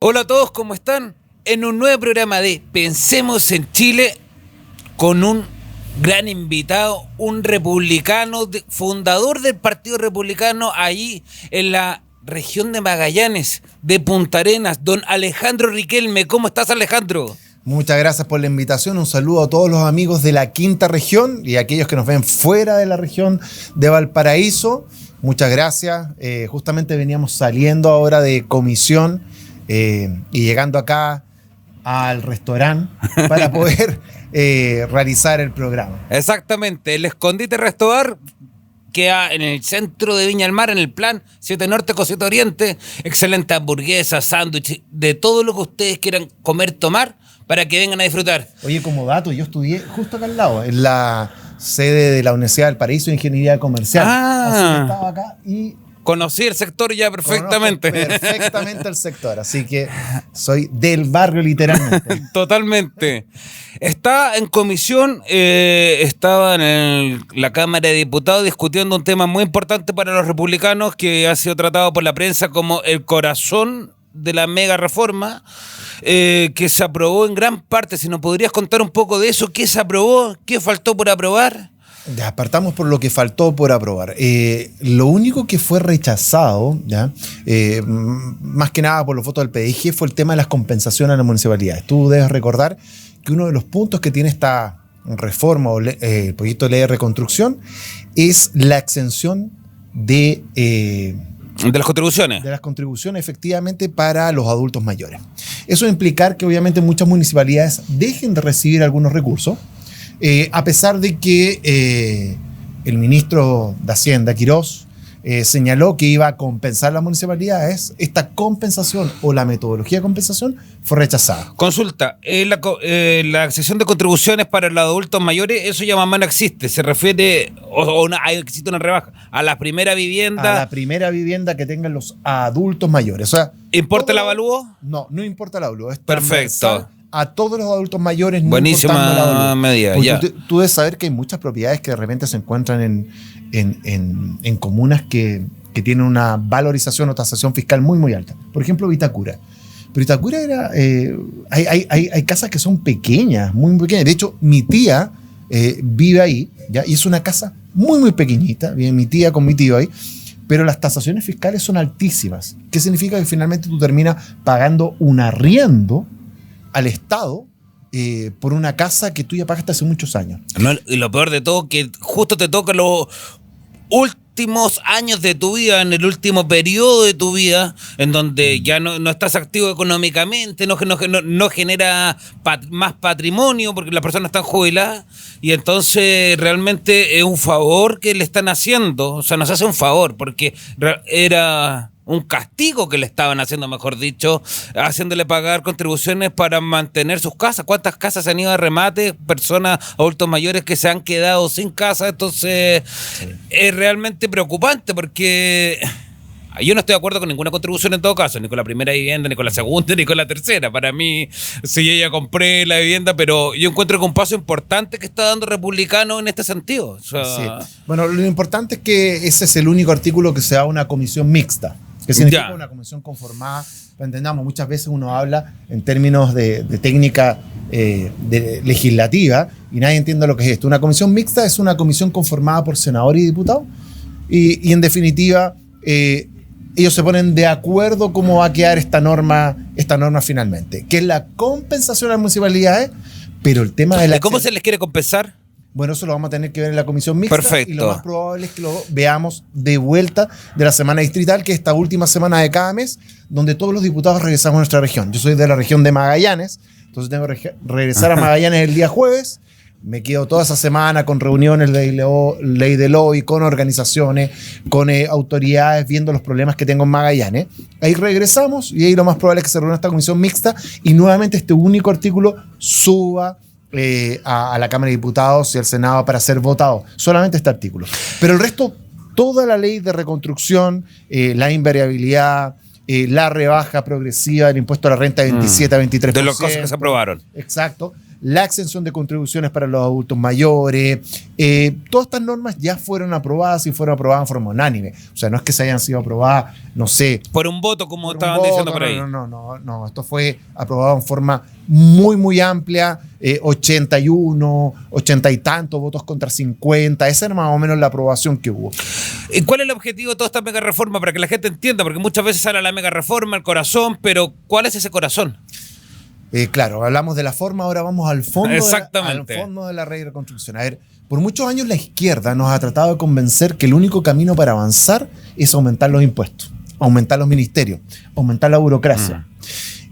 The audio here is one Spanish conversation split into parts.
Hola a todos, ¿cómo están? En un nuevo programa de Pensemos en Chile con un gran invitado, un republicano, fundador del Partido Republicano ahí en la región de Magallanes, de Punta Arenas, don Alejandro Riquelme. ¿Cómo estás, Alejandro? Muchas gracias por la invitación, un saludo a todos los amigos de la quinta región y a aquellos que nos ven fuera de la región de Valparaíso. Muchas gracias, justamente veníamos saliendo ahora de comisión y llegando acá al restaurante para poder realizar el programa. Exactamente, el Escondite Restaurar queda en el centro de Viña del Mar, en el plan 7 Norte, 7 Oriente. Excelente hamburguesa, sándwich, de todo lo que ustedes quieran comer, tomar, para que vengan a disfrutar. Oye, como dato, yo estudié justo acá al lado, en la sede de la Universidad del Paraíso de Ingeniería Comercial. Así que estaba acá y conocí el sector ya perfectamente. Perfectamente el sector, así que soy del barrio literalmente. Totalmente. Está en comisión, estaba en la Cámara de Diputados discutiendo un tema muy importante para los republicanos que ha sido tratado por la prensa como el corazón de la mega reforma, que se aprobó en gran parte. Si nos podrías contar un poco de eso, ¿qué se aprobó? ¿Qué faltó por aprobar? Ya, partamos por lo que faltó por aprobar. Lo único que fue rechazado, ¿ya? Más que nada por los votos del PDG, fue el tema de las compensaciones a las municipalidades. Tú debes recordar que uno de los puntos que tiene esta reforma o el proyecto de ley de reconstrucción es la exención de las contribuciones. De las contribuciones, efectivamente, para los adultos mayores. Eso va a implicar que obviamente muchas municipalidades dejen de recibir algunos recursos, a pesar de que el ministro de Hacienda, Quirós, señaló que iba a compensar las municipalidades. Esta compensación o la metodología de compensación fue rechazada. Consulta, la exención de contribuciones para los adultos mayores, eso ya más no existe. Se refiere, existe una rebaja, a la primera vivienda. A la primera vivienda que tengan los adultos mayores. O sea, ¿importa el avalúo? No, no importa el avalúo. Es perfecto. A todos los adultos mayores. Buenísima medida. Ya. Tú debes saber que hay muchas propiedades que de repente se encuentran en comunas que tienen una valorización o tasación fiscal muy, muy alta. Por ejemplo, Vitacura. Pero Vitacura era... hay casas que son pequeñas, muy pequeñas. De hecho, mi tía vive ahí, ¿ya? Y es una casa muy, muy pequeñita. Vive mi tía con mi tío ahí. Pero las tasaciones fiscales son altísimas. ¿Qué significa? Que finalmente tú terminas pagando un arriendo al Estado por una casa que tú ya pagaste hace muchos años. No, y lo peor de todo, que justo te toca los últimos años de tu vida, en el último periodo de tu vida, en donde ya no estás activo económicamente, no genera más patrimonio porque las personas están jubiladas, y entonces realmente es un favor que le están haciendo. O sea, nos hace un favor porque era un castigo que le estaban haciendo, mejor dicho, haciéndole pagar contribuciones para mantener sus casas. ¿Cuántas casas se han ido a remate? Personas, adultos mayores que se han quedado sin casa. Entonces, sí, es realmente preocupante porque yo no estoy de acuerdo con ninguna contribución en todo caso, ni con la primera vivienda, ni con la segunda, ni con la tercera. Para mí, sí, yo ya compré la vivienda, pero yo encuentro que un paso importante que está dando Republicano en este sentido. O sea, sí. Bueno, lo importante es que ese es el único artículo que se da una comisión mixta. ¿Qué significa una comisión conformada? Entendamos, muchas veces uno habla en términos de técnica legislativa y nadie entiende lo que es esto. Una comisión mixta es una comisión conformada por senadores y diputados y en definitiva ellos se ponen de acuerdo cómo va a quedar esta norma finalmente, que es la compensación a las municipalidades, pero el tema de la... ¿Cómo se les quiere compensar? Bueno, eso lo vamos a tener que ver en la comisión mixta. Perfecto. Y lo más probable es que lo veamos de vuelta de la semana distrital, que es esta última semana de cada mes, donde todos los diputados regresamos a nuestra región. Yo soy de la región de Magallanes, entonces tengo que regresar a Magallanes el día jueves. Me quedo toda esa semana con reuniones de ley de lobby, con organizaciones, con autoridades, viendo los problemas que tengo en Magallanes. Ahí regresamos y ahí lo más probable es que se reúna esta comisión mixta y nuevamente este único artículo suba a la Cámara de Diputados y al Senado para ser votado. Solamente este artículo. Pero el resto, toda la ley de reconstrucción, la invariabilidad, la rebaja progresiva del impuesto a la renta de 27 a 23%. De las cosas que se aprobaron. Exacto. la exención de contribuciones para los adultos mayores. Todas estas normas ya fueron aprobadas y fueron aprobadas en forma unánime. O sea, no es que se hayan sido aprobadas, no sé. Por un voto, como estaban diciendo por ahí. No. Esto fue aprobado en forma muy, muy amplia. 81, 80 y tantos votos contra 50. Esa era más o menos la aprobación que hubo. ¿Y cuál es el objetivo de toda esta mega reforma? Para que la gente entienda, porque muchas veces habla la mega reforma, el corazón, pero ¿cuál es ese corazón? Claro, hablamos de la forma, ahora vamos al fondo, Exactamente. al fondo de la ley de reconstrucción. A ver, por muchos años la izquierda nos ha tratado de convencer que el único camino para avanzar es aumentar los impuestos, aumentar los ministerios, aumentar la burocracia.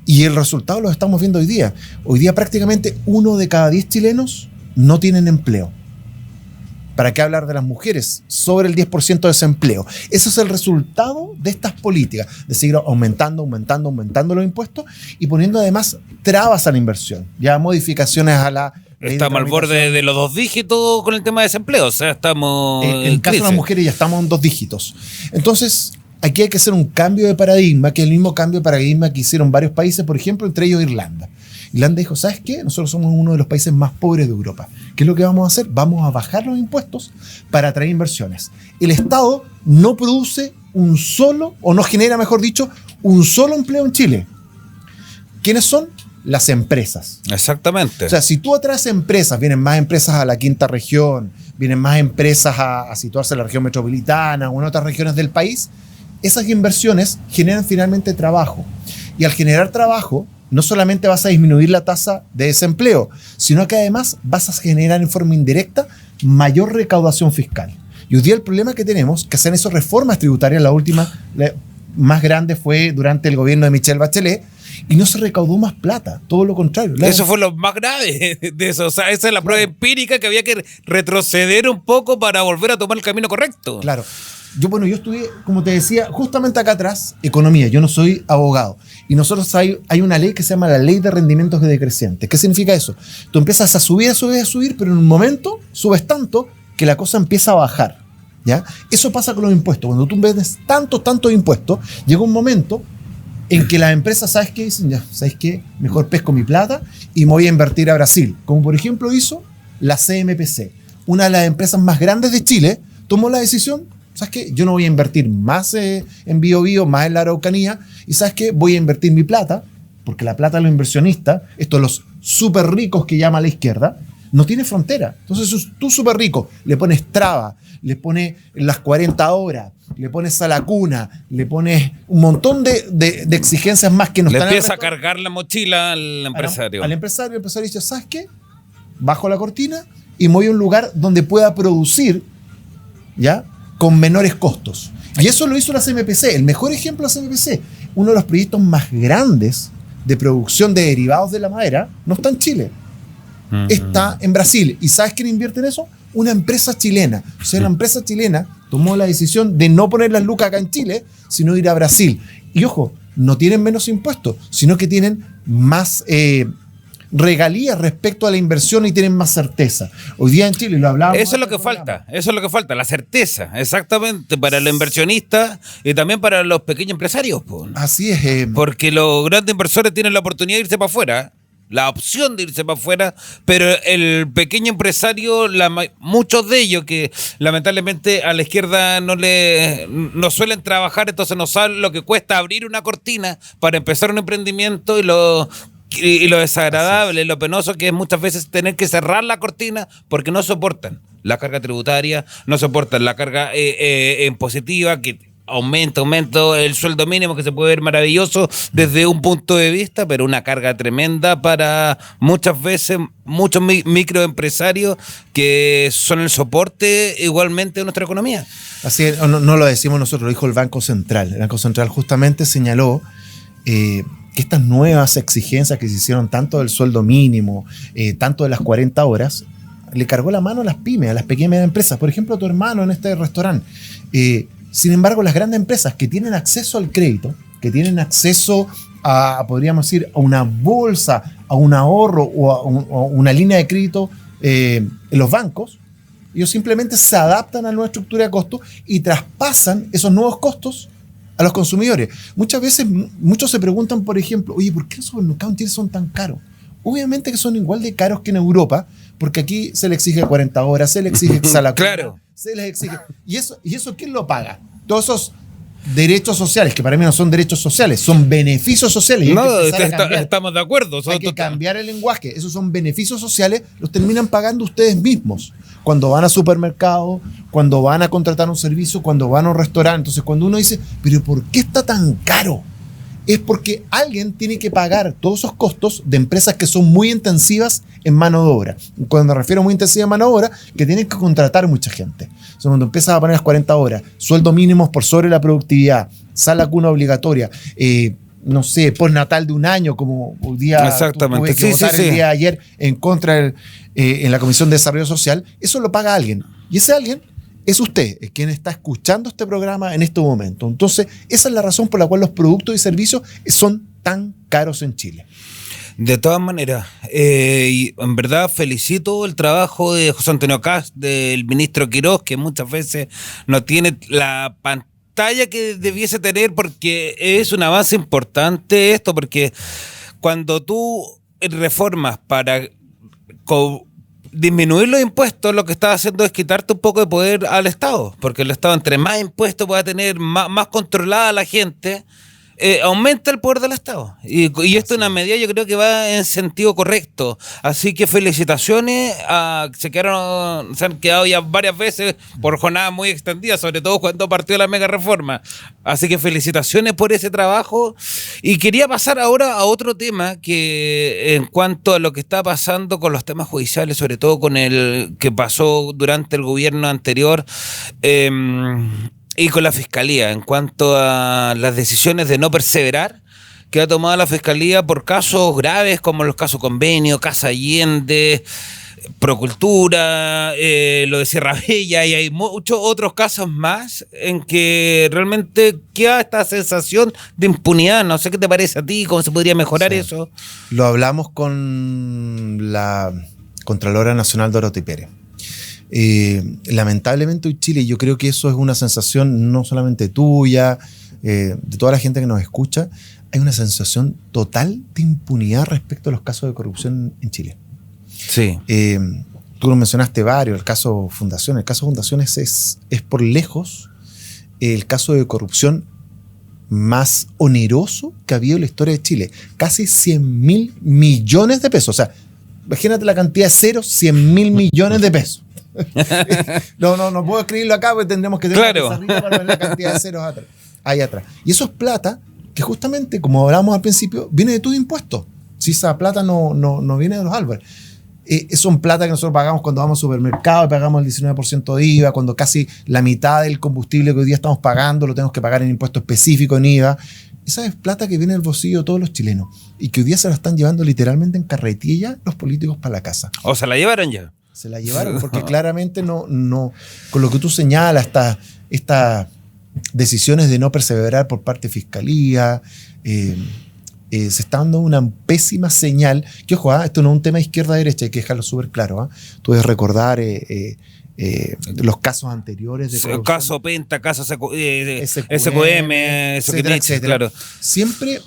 Y el resultado lo estamos viendo hoy día. Hoy día prácticamente 1 de cada 10 chilenos no tienen empleo. ¿Para qué hablar de las mujeres? Sobre el 10% de desempleo. Eso es el resultado de estas políticas, de seguir aumentando los impuestos y poniendo además trabas a la inversión, ya modificaciones a la ley. Estamos al borde de los 2 dígitos con el tema de desempleo, o sea, estamos en el caso de las mujeres ya estamos en 2 dígitos. Entonces, aquí hay que hacer un cambio de paradigma, que es el mismo cambio de paradigma que hicieron varios países, por ejemplo, entre ellos Irlanda. Irlanda dijo, ¿sabes qué? Nosotros somos uno de los países más pobres de Europa. ¿Qué es lo que vamos a hacer? Vamos a bajar los impuestos para atraer inversiones. El Estado no produce un solo, o no genera, mejor dicho, un solo empleo en Chile. ¿Quiénes son? Las empresas. Exactamente. O sea, si tú atraes empresas, vienen más empresas a la quinta región, vienen más empresas a situarse en la región metropolitana o en otras regiones del país, esas inversiones generan finalmente trabajo. Y al generar trabajo, no solamente vas a disminuir la tasa de desempleo, sino que además vas a generar en forma indirecta mayor recaudación fiscal. Y hoy día el problema que tenemos, que hacen esas reformas tributarias, la última más grande fue durante el gobierno de Michelle Bachelet, y no se recaudó más plata, todo lo contrario. Eso fue lo más grave de eso. O sea, esa es la prueba empírica, que había que retroceder un poco para volver a tomar el camino correcto. Claro. Yo estudié, como te decía, justamente acá atrás, economía. Yo no soy abogado. Y nosotros hay una ley que se llama la ley de rendimientos decrecientes. ¿Qué significa eso? Tú empiezas a subir, pero en un momento subes tanto que la cosa empieza a bajar. ¿Ya? Eso pasa con los impuestos. Cuando tú vendes tantos impuestos, llega un momento en que las empresas, ¿sabes qué? Dicen, ya, ¿sabes qué? Mejor pesco mi plata y me voy a invertir a Brasil. Como por ejemplo hizo la CMPC. Una de las empresas más grandes de Chile tomó la decisión, ¿sabes qué? Yo no voy a invertir más en Biobío, más en la Araucanía, y ¿sabes qué? Voy a invertir mi plata, porque la plata de los inversionistas, estos los súper ricos que llama la izquierda, no tiene frontera. Entonces tú súper rico, le pones traba, le pones las 40 horas, le pones a la cuna, le pones un montón de exigencias más que no están. Le empieza a cargar la mochila al empresario. Al empresario, el empresario dice, ¿sabes qué? Bajo la cortina y me voy a un lugar donde pueda producir, ¿ya? Con menores costos. Y eso lo hizo la CMPC. El mejor ejemplo de la CMPC, uno de los proyectos más grandes de producción de derivados de la madera, no está en Chile. Está en Brasil. ¿Y sabes quién invierte en eso? Una empresa chilena. O sea, la empresa chilena tomó la decisión de no poner las lucas acá en Chile, sino ir a Brasil. Y ojo, no tienen menos impuestos, sino que tienen más regalías respecto a la inversión y tienen más certeza. Hoy día en Chile lo hablábamos. Eso es lo que falta, la certeza, exactamente, para el inversionista y también para los pequeños empresarios. Así es. Porque los grandes inversores tienen la oportunidad de irse para afuera, la opción de irse para afuera, pero el pequeño empresario, muchos de ellos que lamentablemente a la izquierda no suelen trabajar, entonces no saben lo que cuesta abrir una cortina para empezar un emprendimiento y lo desagradable, lo penoso que es muchas veces tener que cerrar la cortina porque no soportan la carga tributaria, no soportan la carga impositiva, que aumenta el sueldo mínimo, que se puede ver maravilloso desde un punto de vista, pero una carga tremenda para muchas veces muchos microempresarios que son el soporte igualmente de nuestra economía. Así es, no lo decimos nosotros, lo dijo el Banco Central. El Banco Central justamente señaló que estas nuevas exigencias que se hicieron tanto del sueldo mínimo, tanto de las 40 horas, le cargó la mano a las pymes, a las pequeñas empresas. Por ejemplo, tu hermano en este restaurante. Sin embargo, las grandes empresas que tienen acceso al crédito, que tienen acceso a, podríamos decir, a una bolsa, a un ahorro o a una línea de crédito en los bancos, ellos simplemente se adaptan a la nueva estructura de costos y traspasan esos nuevos costos a los consumidores. Muchas veces, muchos se preguntan, por ejemplo, oye, ¿por qué los supermercados en Chile son tan caros? obviamente que son igual de caros que en Europa, porque aquí se le exige 40 horas, se le exige exhalacuna, Claro. se les exige. ¿Y eso quién lo paga? Todos esos derechos sociales, que para mí no son derechos sociales, son beneficios sociales. Y hay que empezar a cambiar. Estamos de acuerdo. Hay que cambiar el lenguaje. Esos son beneficios sociales, los terminan pagando ustedes mismos. Cuando van a supermercado, cuando van a contratar un servicio, cuando van a un restaurante. Entonces, cuando uno dice, ¿pero por qué está tan caro? Es porque alguien tiene que pagar todos esos costos de empresas que son muy intensivas en mano de obra. Cuando me refiero a muy intensiva en mano de obra, que tienen que contratar mucha gente. O sea, cuando empiezas a poner las 40 horas, sueldo mínimos por sobre la productividad, sala cuna obligatoria, no sé, postnatal de un año, como un día Exactamente. tuve que votar el día de ayer en contra en la Comisión de Desarrollo Social, eso lo paga alguien. Y ese alguien es usted, es quien está escuchando este programa en este momento. Entonces, esa es la razón por la cual los productos y servicios son tan caros en Chile. De todas maneras, y en verdad felicito el trabajo de José Antonio Kast, del ministro Quirós, que muchas veces no tiene la pantalla que debiese tener, porque es un avance importante esto, porque cuando tú reformas para disminuir los impuestos, lo que estás haciendo es quitarte un poco de poder al Estado, porque el Estado, entre más impuestos pueda tener, más controlada a la gente, aumenta el poder del Estado. Y esto es una medida, yo creo que va en sentido correcto. Así que felicitaciones. Se han quedado ya varias veces por jornadas muy extendidas, sobre todo cuando partió la mega reforma. Así que felicitaciones por ese trabajo. Y quería pasar ahora a otro tema, que en cuanto a lo que está pasando con los temas judiciales, sobre todo con el que pasó durante el gobierno anterior, y con la Fiscalía, en cuanto a las decisiones de no perseverar que ha tomado la Fiscalía por casos graves como los casos Convenio, Casa Allende, Procultura, lo de Sierra Bella, y hay muchos otros casos más en que realmente queda esta sensación de impunidad. No sé qué te parece a ti, cómo se podría mejorar eso. Lo hablamos con la Contralora Nacional Dorothy Pérez. Lamentablemente hoy Chile, yo creo que eso es una sensación no solamente tuya, de toda la gente que nos escucha, hay una sensación total de impunidad respecto a los casos de corrupción en Chile. Sí. Tú lo mencionaste varios, el caso Fundaciones. El caso Fundaciones es por lejos el caso de corrupción más oneroso que ha habido en la historia de Chile. Casi 100.000 millones de pesos. O sea, imagínate la cantidad de ceros, 100.000 millones de pesos. No puedo escribirlo acá porque tendremos que tener para ver la cantidad de ceros ahí atrás. Y eso es plata que justamente, como hablábamos al principio, viene de tus impuestos. Si esa plata no viene de los Álvarez. Son plata que nosotros pagamos cuando vamos al supermercado y pagamos el 19% de IVA, cuando casi la mitad del combustible que hoy día estamos pagando lo tenemos que pagar en impuesto específico en IVA. Esa es plata que viene del bolsillo de todos los chilenos y que hoy día se la están llevando literalmente en carretilla los políticos para la casa. ¿O se la llevaron ya? Se la llevaron porque claramente no con lo que tú señalas, estas decisiones de no perseverar por parte de Fiscalía, se está dando una pésima señal. Que ojo, esto no es un tema de izquierda-derecha, hay que dejarlo súper claro. Tú debes recordar los casos anteriores de corrupción. Caso Penta, caso SQM, etcétera. Claro. Siempre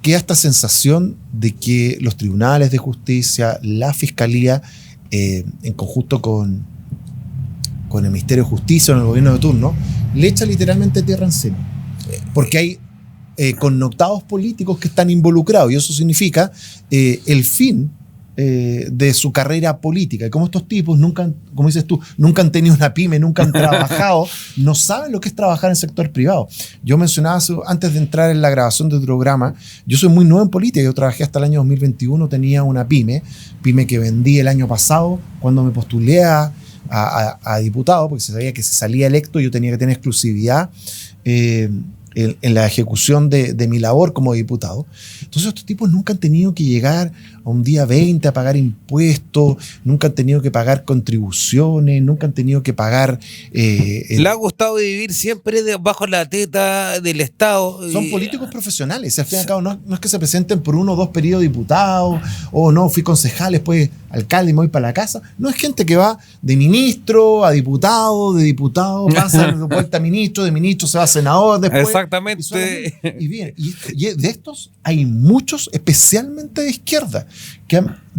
queda esta sensación de que los tribunales de justicia, la Fiscalía, en conjunto con el Ministerio de Justicia o en el gobierno de turno, le echa literalmente tierra encima. Porque hay connotados políticos que están involucrados y eso significa el fin de su carrera política. Y como estos tipos nunca, como dices tú, nunca han tenido una pyme, nunca han trabajado, no saben lo que es trabajar en el sector privado. Yo mencionaba antes de entrar en la grabación del programa, yo soy muy nuevo en política, yo trabajé hasta el año 2021, tenía una pyme que vendí el año pasado cuando me postulé a diputado, porque se sabía que si salía electo yo tenía que tener exclusividad en la ejecución de mi labor como diputado. Entonces estos tipos nunca han tenido que llegar a un día 20 a pagar impuestos, nunca han tenido que pagar contribuciones, nunca han tenido que pagar... Le ha gustado vivir siempre bajo la teta del Estado. Son políticos profesionales, al fin y al cabo no es que se presenten por 1 o 2 periodos diputados, o no, fui concejal, después alcalde y me voy para la casa. No, es gente que va de ministro a diputado, de diputado pasa de vuelta a ministro, de ministro se va a senador después. Exactamente. Y de estos hay muchos, especialmente de izquierda.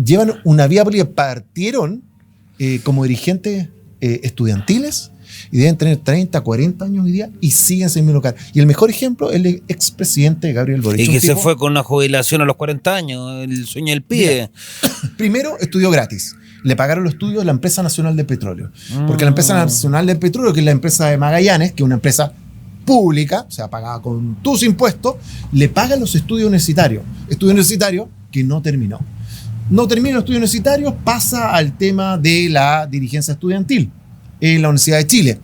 llevan una vía política, partieron como dirigentes estudiantiles y deben tener 30, 40 años hoy día y siguen en ese mismo lugar. Y el mejor ejemplo es el expresidente Gabriel Boric. Y que se fue con una jubilación a los 40 años, el sueño del pibe. Primero estudió gratis. Le pagaron los estudios de la Empresa Nacional de Petróleo. Porque la Empresa Nacional de Petróleo, que es la empresa de Magallanes, que es una empresa pública, o sea, pagada con tus impuestos, le pagan los estudios universitarios. Estudio universitario que no terminó. No termina los estudios universitarios, pasa al tema de la dirigencia estudiantil en la Universidad de Chile.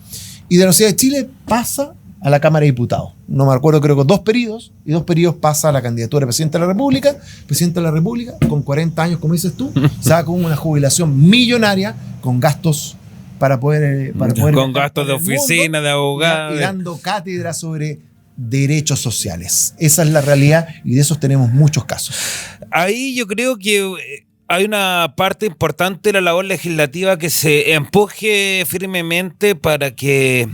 Y de la Universidad de Chile pasa a la Cámara de Diputados. No me acuerdo, creo que 2 periodos, y 2 periodos pasa a la candidatura de presidente de la República. Presidente de la República, con 40 años, como dices tú, saca con una jubilación millonaria, con gastos para poder con gastos de oficina, mundo, de abogado. Y dando cátedra sobre derechos sociales. Esa es la realidad y de esos tenemos muchos casos. Ahí yo creo que hay una parte importante de la labor legislativa que se empuje firmemente para que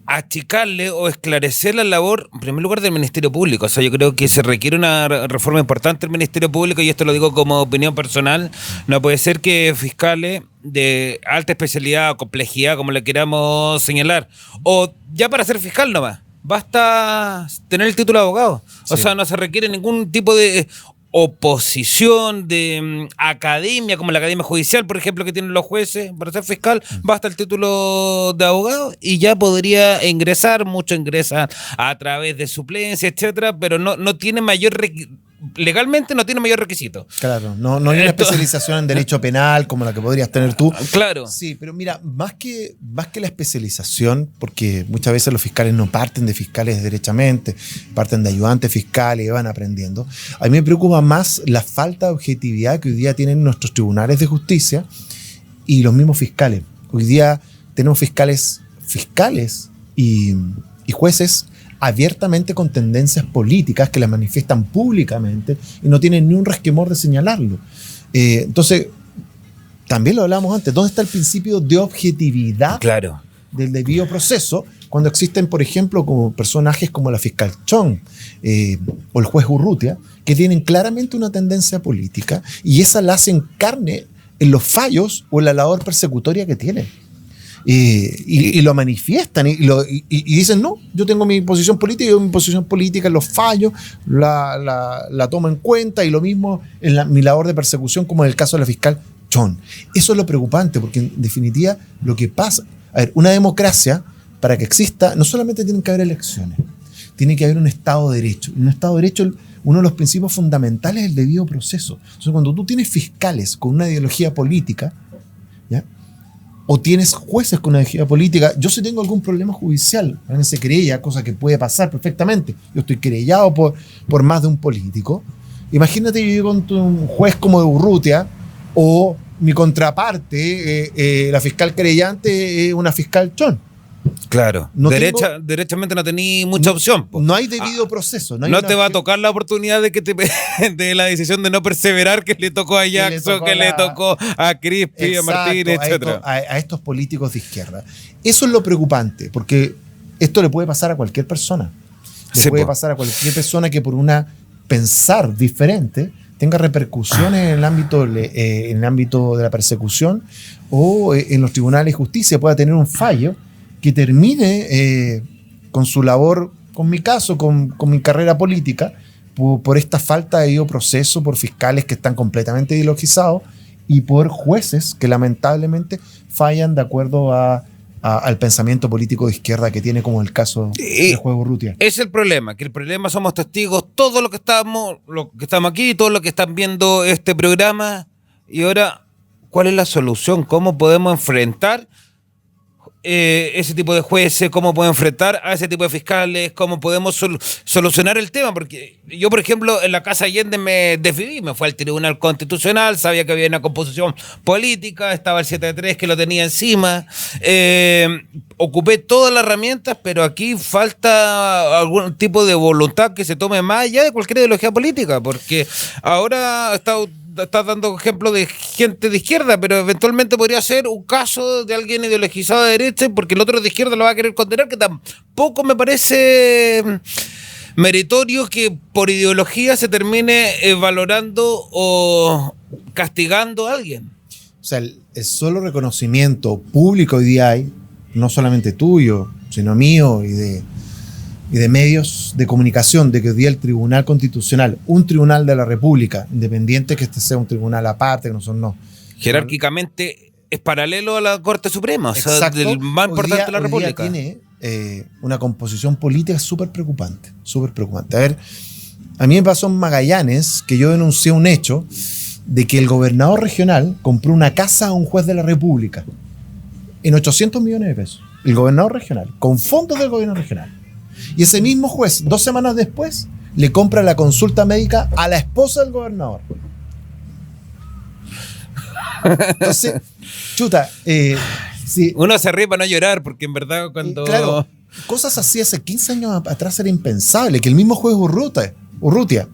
achicarle o esclarecer la labor, en primer lugar, del Ministerio Público. O sea, yo creo que se requiere una reforma importante del Ministerio Público, y esto lo digo como opinión personal. No puede ser que fiscales de alta especialidad o complejidad, como le queramos señalar, o ya para ser fiscal nomás, basta tener el título de abogado. O sea, no se requiere ningún tipo de oposición de academia, como la academia judicial, por ejemplo, que tienen los jueces para ser fiscal. Basta el título de abogado y ya podría ingresar. Muchos ingresan a través de suplencia, etcétera, pero no tiene mayor legalmente no tiene mayor requisito. Claro, no hay una especialización en derecho penal como la que podrías tener tú. Claro. Sí, pero mira, más que la especialización, porque muchas veces los fiscales no parten de fiscales derechamente, parten de ayudantes fiscales y van aprendiendo. A mí me preocupa más la falta de objetividad que hoy día tienen nuestros tribunales de justicia y los mismos fiscales. Hoy día tenemos fiscales y jueces abiertamente con tendencias políticas que las manifiestan públicamente y no tienen ni un resquemor de señalarlo. Entonces, también lo hablábamos antes, ¿dónde está el principio de objetividad del debido proceso cuando existen, por ejemplo, como personajes como la fiscal Chong o el juez Urrutia, que tienen claramente una tendencia política y esa la hacen carne en los fallos o en la labor persecutoria que tienen? Y lo manifiestan y dicen, no, yo tengo mi posición política, yo mi posición política en los fallos la tomo en cuenta, y lo mismo en mi labor de persecución, como en el caso de la fiscal Chong. Eso es lo preocupante, porque en definitiva lo que pasa, a ver, una democracia, para que exista, no solamente tienen que haber elecciones, tiene que haber un Estado de Derecho. Y un Estado de Derecho, uno de los principios fundamentales es el debido proceso. Entonces, cuando tú tienes fiscales con una ideología política, ¿ya?, o tienes jueces con una ideología política, yo si tengo algún problema judicial, háganse querella, cosa que puede pasar perfectamente, yo estoy querellado por más de un político, imagínate yo llego con un juez como de Urrutia, o mi contraparte, la fiscal querellante, una fiscal Chong. Claro, derechamente no tenés mucha opción. No hay debido proceso. No te va a tocar la oportunidad de la decisión de no perseverar que le tocó a Jackson, que le tocó a Crispi, a Martínez, etc. A estos políticos de izquierda. Eso es lo preocupante, porque esto le puede pasar a cualquier persona. Puede pasar a cualquier persona que por una pensar diferente tenga repercusiones en el ámbito de la persecución o en los tribunales de justicia, pueda tener un fallo que termine con su labor, con mi caso, con mi carrera política, por esta falta de debido proceso, por fiscales que están completamente ideologizados y por jueces que lamentablemente fallan de acuerdo al pensamiento político de izquierda que tiene, como el caso del juez Urrutia. Es el problema, que el problema somos testigos, todos los que estamos aquí, todos los que están viendo este programa. Y ahora, ¿cuál es la solución? ¿Cómo podemos enfrentar ese tipo de jueces? ¿Cómo podemos enfrentar a ese tipo de fiscales? ¿Cómo podemos solucionar el tema? Porque yo, por ejemplo, en la Casa Allende me decidí, me fui al Tribunal Constitucional, sabía que había una composición política, estaba el 7-3 que lo tenía encima, ocupé todas las herramientas, pero aquí falta algún tipo de voluntad que se tome más allá de cualquier ideología política, porque ahora estás dando ejemplo de gente de izquierda, pero eventualmente podría ser un caso de alguien ideologizado de derecha, porque el otro de izquierda lo va a querer condenar, que tampoco me parece meritorio que por ideología se termine valorando o castigando a alguien. O sea, el solo reconocimiento público hoy día hay, no solamente tuyo, sino mío y de medios de comunicación, de que hoy día el Tribunal Constitucional, un tribunal de la República, independiente que este sea un tribunal aparte, que nosotros no. Jerárquicamente es paralelo a la Corte Suprema, Exacto. o sea, el más importante de la República. Hoy día tiene una composición política súper preocupante, súper preocupante. A ver, a mí me pasó en Magallanes que yo denuncié un hecho de que el gobernador regional compró una casa a un juez de la República en 800 millones de pesos. El gobernador regional, con fondos del gobierno regional. Y ese mismo juez, 2 semanas después, le compra la consulta médica a la esposa del gobernador. Entonces, chuta, sí. Uno se ríe para no llorar, porque en verdad cuando... Claro, cosas así hace 15 años atrás era impensable, que el mismo juez Urrutia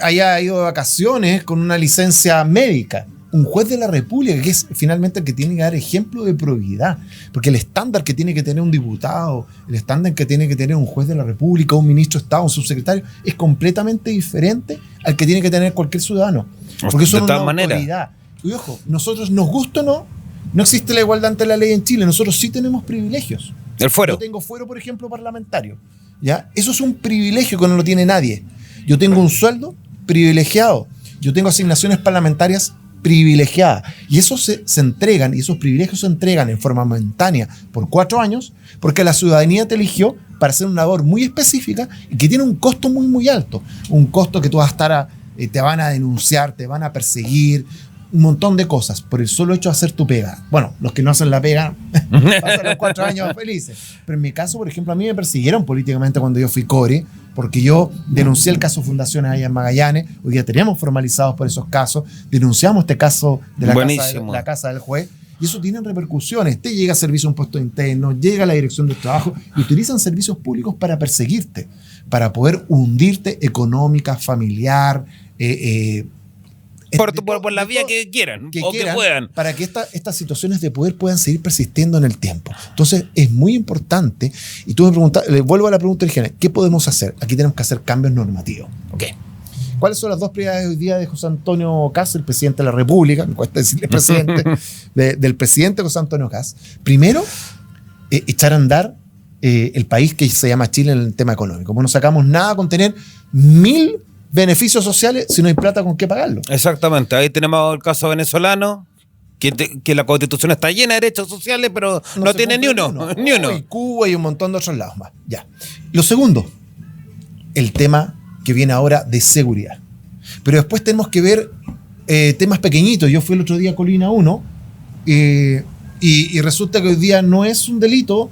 haya ido de vacaciones con una licencia médica. Un juez de la República, que es finalmente el que tiene que dar ejemplo de probidad, porque el estándar que tiene que tener un diputado, el estándar que tiene que tener un juez de la República, un ministro de Estado, un subsecretario, es completamente diferente al que tiene que tener cualquier ciudadano. Porque son una autoridad. Y ojo, nosotros, nos gusta o no, no existe la igualdad ante la ley en Chile. Nosotros sí tenemos privilegios. El fuero. Yo tengo fuero, por ejemplo, parlamentario. ¿Ya? Eso es un privilegio que no lo tiene nadie. Yo tengo un sueldo privilegiado. Yo tengo asignaciones parlamentarias privilegiadas. Y eso se entregan, y esos privilegios se entregan en forma momentánea por 4 años, porque la ciudadanía te eligió para hacer una labor muy específica y que tiene un costo muy, muy alto. Un costo que tú vas a estar te van a denunciar, te van a perseguir, un montón de cosas por el solo hecho de hacer tu pega. Bueno, los que no hacen la pega pasan los 4 años felices. Pero en mi caso, por ejemplo, a mí me persiguieron políticamente cuando yo fui core, porque yo denuncié el caso Fundaciones allá en Magallanes. Hoy día teníamos formalizados por esos casos. Denunciamos este caso de la casa del juez. Y eso tiene repercusiones. Te llega servicio a un puesto interno, llega a la dirección del trabajo y utilizan servicios públicos para perseguirte, para poder hundirte económica, familiar, por la vía que quieran o que puedan. Para que estas situaciones de poder puedan seguir persistiendo en el tiempo. Entonces, es muy importante. Y tú me preguntas, le vuelvo a la pregunta original: ¿qué podemos hacer? Aquí tenemos que hacer cambios normativos. Okay. ¿Cuáles son las 2 prioridades hoy día de José Antonio Kast, el presidente de la República? Me cuesta decirle presidente, del presidente José Antonio Kast. Primero, echar a andar el país que se llama Chile en el tema económico. Como no sacamos nada con tener 1000 beneficios sociales si no hay plata con qué pagarlo. Exactamente. Ahí tenemos el caso venezolano, que la Constitución está llena de derechos sociales, pero no tiene ni uno. Ni uno. Y Cuba y un montón de otros lados más. Ya. Lo segundo, el tema que viene ahora de seguridad. Pero después tenemos que ver temas pequeñitos. Yo fui el otro día a Colina 1 y resulta que hoy día no es un delito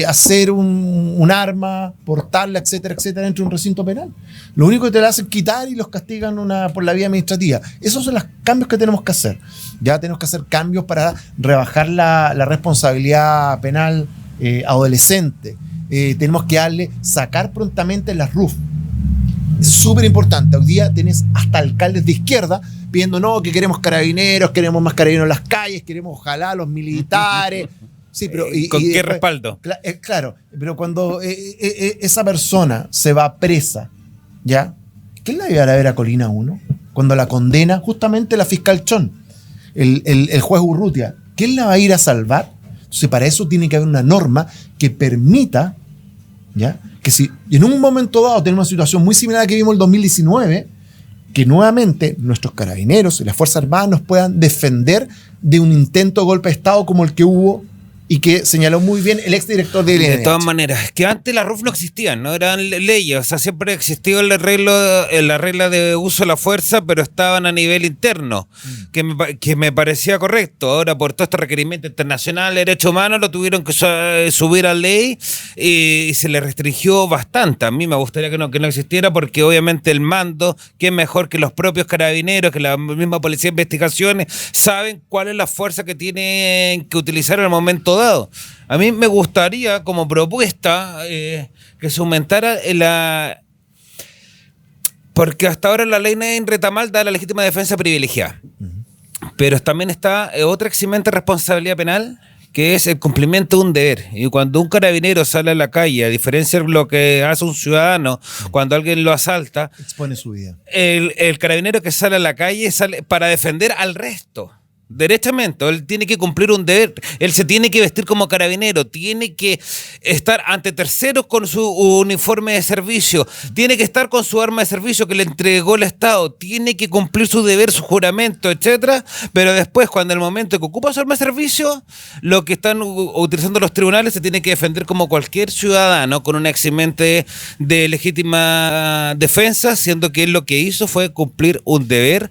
hacer un arma, portarla, etcétera, etcétera, dentro de un recinto penal. Lo único que te la hacen quitar y los castigan por la vía administrativa. Esos son los cambios que tenemos que hacer. Ya tenemos que hacer cambios para rebajar la responsabilidad penal adolescente. Tenemos que sacar prontamente las RUF. Es súper importante. Hoy día tenés hasta alcaldes de izquierda pidiendo, no, que queremos carabineros, queremos más carabineros en las calles, queremos ojalá a los militares. Sí, pero ¿con qué después, respaldo? Claro, pero cuando esa persona se va presa, ¿ya? ¿Quién la iba a ver a Colina 1? Cuando la condena justamente la fiscal Chon, el juez Urrutia, ¿quién la va a ir a salvar? Entonces, para eso tiene que haber una norma que permita, ¿ya?, que si en un momento dado tenemos una situación muy similar a la que vimos en el 2019, que nuevamente nuestros carabineros y las Fuerzas Armadas nos puedan defender de un intento de golpe de Estado como el que hubo y que señaló muy bien el exdirector de INH. De todas maneras, que antes las RUF no existían, no eran leyes, o sea, siempre existió la regla de uso de la fuerza, pero estaban a nivel interno, que me parecía correcto. Ahora, por todo este requerimiento internacional de derechos humanos, lo tuvieron que subir a ley y se le restringió bastante. A mí me gustaría que no existiera, porque obviamente el mando, que es mejor que los propios carabineros, que la misma policía de investigaciones, saben cuál es la fuerza que tienen que utilizar en el momento dado. A mí me gustaría, como propuesta, que se aumentara porque hasta ahora la ley en Retamal da la legítima defensa privilegiada. Pero también está otra eximente responsabilidad penal, que es el cumplimiento de un deber. Y cuando un carabinero sale a la calle, a diferencia de lo que hace un ciudadano cuando alguien lo asalta, expone su vida. El carabinero que sale a la calle sale para defender al resto. Derechamente, él tiene que cumplir un deber, él se tiene que vestir como carabinero, tiene que estar ante terceros con su uniforme de servicio, tiene que estar con su arma de servicio que le entregó el Estado, tiene que cumplir su deber, su juramento, etcétera, pero después, cuando el momento que ocupa su arma de servicio, lo que están utilizando los tribunales se tiene que defender como cualquier ciudadano, con una eximente de legítima defensa, siendo que él lo que hizo fue cumplir un deber.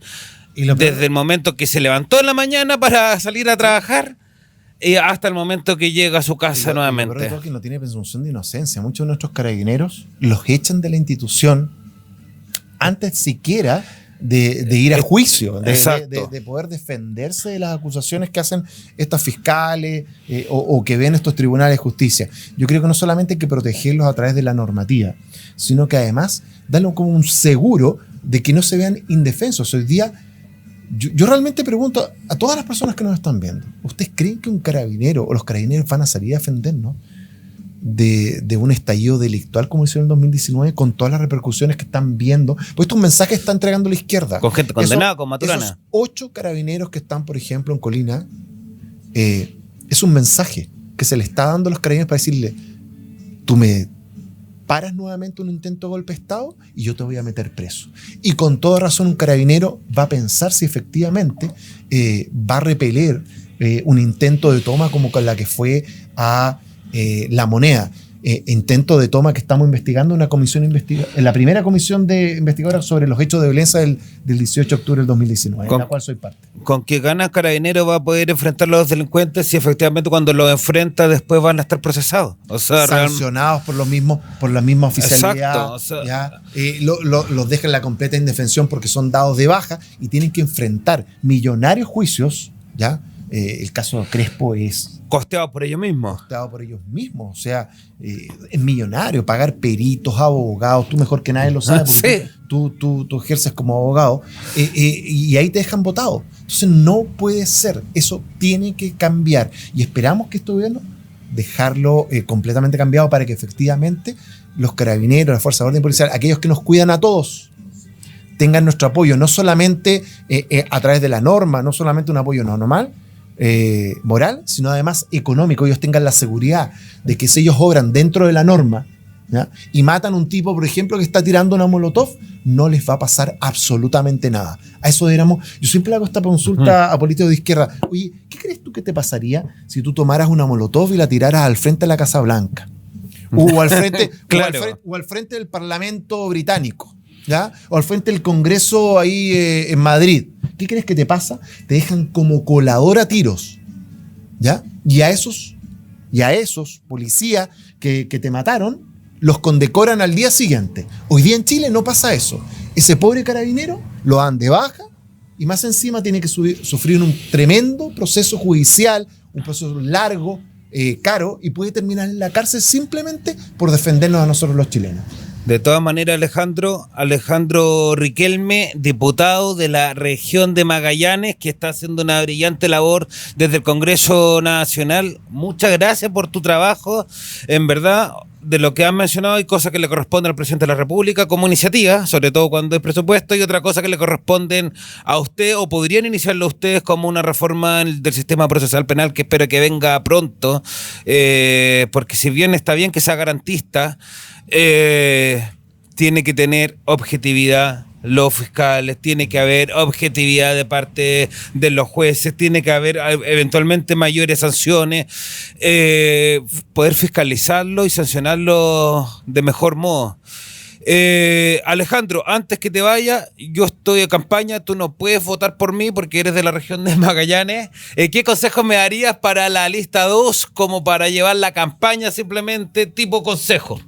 Y desde el momento que se levantó en la mañana para salir a trabajar hasta el momento que llega a su casa nuevamente. Pero que no tiene presunción de inocencia. Muchos de nuestros carabineros los echan de la institución antes siquiera de ir a juicio, de poder defenderse de las acusaciones que hacen estas fiscales o que ven estos tribunales de justicia. Yo creo que no solamente hay que protegerlos a través de la normativa, sino que además darle como un seguro de que no se vean indefensos. Hoy día yo realmente pregunto a todas las personas que nos están viendo, ¿ustedes creen que un carabinero o los carabineros van a salir a defendernos de un estallido delictual como hicieron en 2019 con todas las repercusiones que están viendo? Pues estos mensajes está entregando la izquierda. Con gente condenada, con Maturana. Esos 8 carabineros que están, por ejemplo, en Colina, es un mensaje que se le está dando a los carabineros para decirle, tú me paras nuevamente un intento de golpe de Estado y yo te voy a meter preso. Y con toda razón un carabinero va a pensar si efectivamente va a repeler un intento de toma como con la que fue a La Moneda. Intento de toma que estamos investigando en la primera comisión de investigadora sobre los hechos de violencia del 18 de octubre del 2019, en la cual soy parte. ¿Con qué ganas Carabinero va a poder enfrentar a los delincuentes si efectivamente cuando los enfrenta después van a estar procesados? O sea, sancionados por la misma oficialidad. Exacto, o sea, ¿ya? Los dejan en la completa indefensión porque son dados de baja y tienen que enfrentar millonarios juicios, ¿ya? El caso de Crespo es costeado por ellos mismos. O sea, es millonario pagar peritos, abogados. Tú mejor que nadie lo sabes porque sí. tú ejerces como abogado y ahí te dejan votado. Entonces no puede ser. Eso tiene que cambiar. Y esperamos que este gobierno dejarlo completamente cambiado para que efectivamente los carabineros, las fuerzas de orden policial, aquellos que nos cuidan a todos, tengan nuestro apoyo, no solamente a través de la norma, no solamente un apoyo normal, moral, sino además económico. Ellos tengan la seguridad de que si ellos obran dentro de la norma, ¿ya? Y matan a un tipo, por ejemplo, que está tirando una molotov, no les va a pasar absolutamente nada. A eso éramos. Yo siempre hago esta consulta a políticos de izquierda. Oye, ¿qué crees tú que te pasaría si tú tomaras una molotov y la tiraras al frente de la Casa Blanca? O al frente, claro. o al frente del Parlamento británico, ¿ya? O al frente del Congreso ahí en Madrid. ¿Qué crees que te pasa? Te dejan como colador a tiros, ¿ya? Y a esos policías que te mataron, los condecoran al día siguiente. Hoy día en Chile no pasa eso. Ese pobre carabinero lo dan de baja y más encima tiene que sufrir un tremendo proceso judicial, un proceso largo, caro, y puede terminar en la cárcel simplemente por defendernos a nosotros los chilenos. De todas maneras, Alejandro Riquelme, diputado de la región de Magallanes, que está haciendo una brillante labor desde el Congreso Nacional. Muchas gracias por tu trabajo. En verdad, de lo que has mencionado, hay cosas que le corresponden al presidente de la República como iniciativa, sobre todo cuando hay presupuesto, y otra cosa que le corresponden a usted, o podrían iniciarlo ustedes como una reforma del sistema procesal penal, que espero que venga pronto, porque si bien está bien que sea garantista, tiene que tener objetividad los fiscales, tiene que haber objetividad de parte de los jueces, tiene que haber eventualmente mayores sanciones, poder fiscalizarlo y sancionarlo de mejor modo. Alejandro, antes que te vaya, yo estoy de campaña, tú no puedes votar por mí porque eres de la región de Magallanes. ¿Qué consejos me darías para la lista 2 como para llevar la campaña simplemente tipo consejo?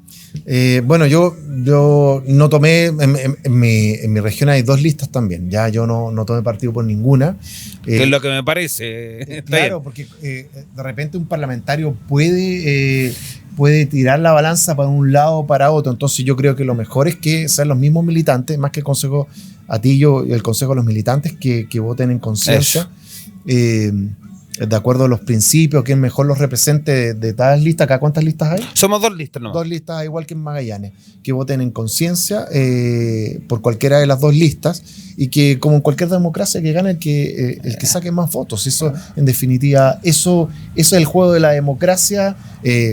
Bueno, yo no tomé, en mi región hay 2 listas también, ya yo no tomé partido por ninguna. Que es lo que me parece. Claro, porque de repente un parlamentario puede tirar la balanza para un lado o para otro, entonces yo creo que lo mejor es que sean los mismos militantes, más que el consejo a ti y el consejo a los militantes que voten en conciencia. de acuerdo a los principios, quién mejor los represente de todas las listas. ¿Acá cuántas listas hay? Somos 2 listas, ¿no? 2 listas, igual que en Magallanes, que voten en conciencia por cualquiera de las 2 listas y que, como en cualquier democracia, que gane el que saque más votos. Eso, en definitiva, eso es el juego de la democracia,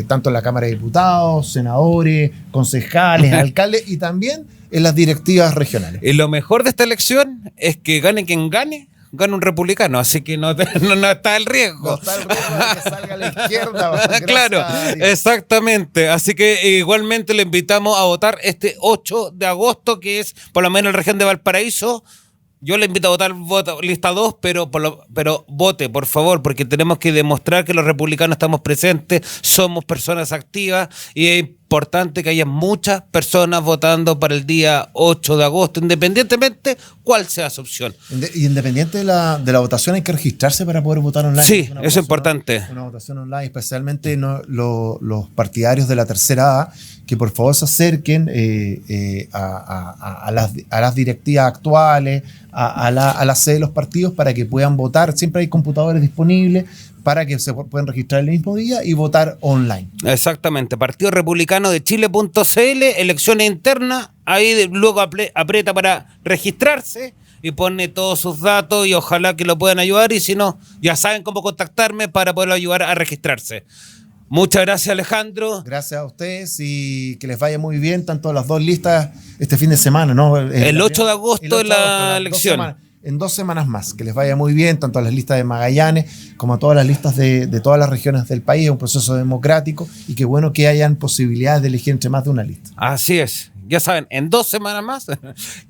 tanto en la Cámara de Diputados, senadores, concejales, alcaldes y también en las directivas regionales. Y lo mejor de esta elección es que gane quien gane, gana un republicano, así que no está el riesgo. No está el riesgo de que salga a la izquierda. Claro, exactamente. Así que igualmente le invitamos a votar este 8 de agosto, que es por lo menos en la región de Valparaíso. Yo le invito a votar lista 2, pero vote, por favor, porque tenemos que demostrar que los republicanos estamos presentes, somos personas activas y es importante que haya muchas personas votando para el día 8 de agosto, independientemente cuál sea su opción. Y independiente de la votación, hay que registrarse para poder votar online. Sí, eso es importante. Una votación online, especialmente los partidarios de la tercera A, que por favor se acerquen a las directivas actuales, a la sede de los partidos para que puedan votar. Siempre hay computadores disponibles para que se puedan registrar el mismo día y votar online. Exactamente. Partido Republicano de Chile.cl, elecciones internas, ahí luego aprieta para registrarse y pone todos sus datos y ojalá que lo puedan ayudar y si no, ya saben cómo contactarme para poderlo ayudar a registrarse. Muchas gracias, Alejandro. Gracias a ustedes y que les vaya muy bien tanto las 2 listas este fin de semana, ¿no? El 8 de agosto es la elección. En 2 semanas más. Que les vaya muy bien tanto a las listas de Magallanes como a todas las listas de todas las regiones del país. Es un proceso democrático y qué bueno que hayan posibilidades de elegir entre más de una lista. Así es. Ya saben, en 2 semanas más.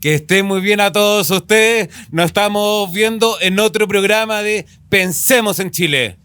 Que estén muy bien a todos ustedes. Nos estamos viendo en otro programa de Pensemos en Chile.